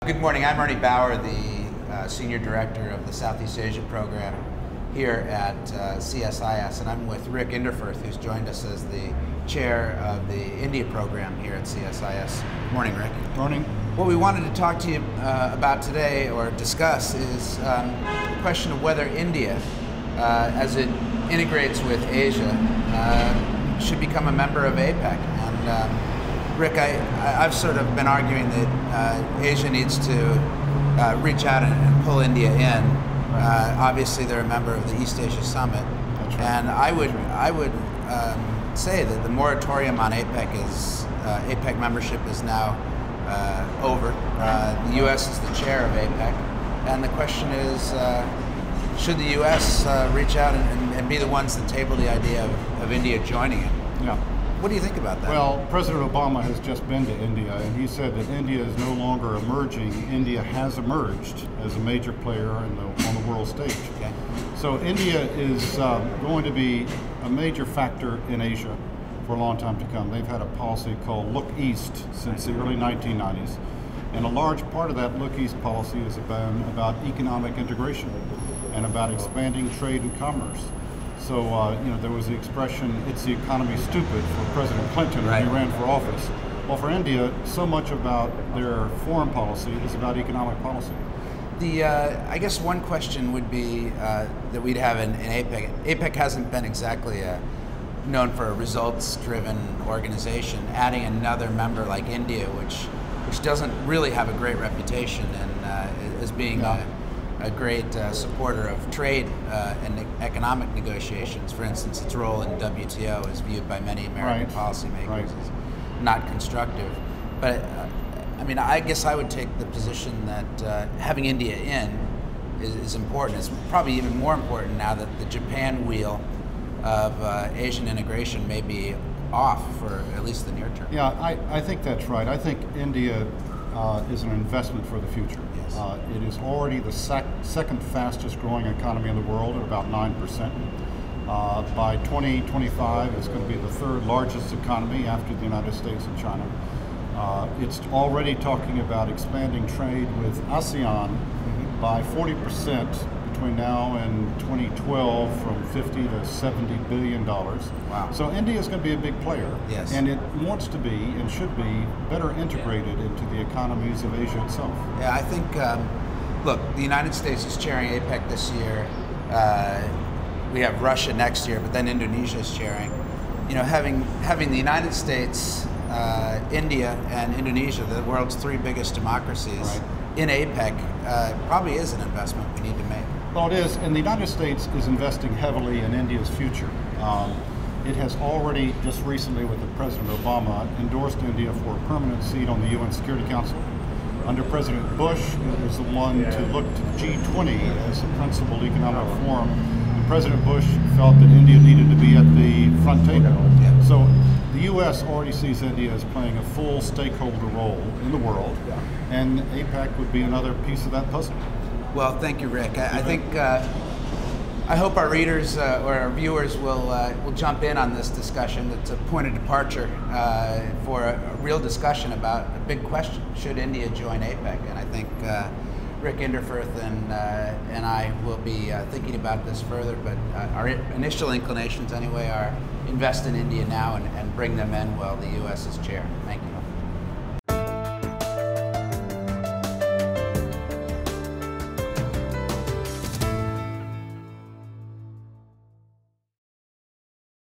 Good morning. I'm Ernie Bauer, the Senior Director of the Southeast Asia Program here at CSIS, and I'm with Rick Inderfurth, who's joined us as the Chair of the India Program here at CSIS. Morning, Rick. Morning. What we wanted to talk to you about today, or discuss, is the question of whether India, as it integrates with Asia, should become a member of APEC. And Rick, I've sort of been arguing that Asia needs to reach out and pull India in. Obviously, they're a member of the East Asia Summit, That's right. and I would say that the moratorium on APEC membership is now over. The U.S. is the chair of APEC, and the question is, should the U.S. reach out and be the ones that table the idea of India joining it? Yeah. What do you think about that? Well, President Obama has just been to India, and he said that India is no longer emerging. India has emerged as a major player on the world stage. Okay. So India is going to be a major factor in Asia for a long time to come. They've had a policy called Look East since the early 1990s. And a large part of that Look East policy is about economic integration and about expanding trade and commerce. So, there was the expression, it's the economy stupid, for President Clinton when he ran for office. Well, for India, so much about their foreign policy is about economic policy. I guess one question would be that we'd have in APEC. APEC hasn't been exactly known for a results-driven organization. Adding another member like India, which doesn't really have a great reputation and as being a great supporter of trade and economic negotiations. For instance, its role in WTO is viewed by many American policymakers as not constructive. But I guess I would take the position that having India in is important. It's probably even more important now that the Japan wheel of Asian integration may be off for at least the near term. Yeah, I think that's right. I think India is an investment for the future. Yes. It is already the second fastest growing economy in the world at about 9%. By 2025, it's going to be the third largest economy after the United States and China. It's already talking about expanding trade with ASEAN by 40% between now and 2012, from 50 to 70 billion dollars. Wow. So India is going to be a big player. Yes. And it wants to be and should be better integrated into the economies of Asia itself. Yeah, I think, look, the United States is chairing APEC this year. We have Russia next year, but then Indonesia is chairing. Having the United States, India, and Indonesia, the world's three biggest democracies, in APEC, probably is an investment we need to make. Well, it is, and the United States is investing heavily in India's future. It has already, just recently with President Obama, endorsed India for a permanent seat on the UN Security Council. Under President Bush, it was the one to look to the G20 as the principal economic forum. And President Bush felt that India needed to be at the front table. So the U.S. already sees India as playing a full stakeholder role in the world, and APEC would be another piece of that puzzle. Well, thank you, Rick. I think I hope our readers or our viewers will jump in on this discussion. It's a point of departure for a real discussion about a big question: should India join APEC? And I think Rick Inderfurth and I will be thinking about this further. But our initial inclinations, anyway, are invest in India now and bring them in while the U.S. is chair. Thank you.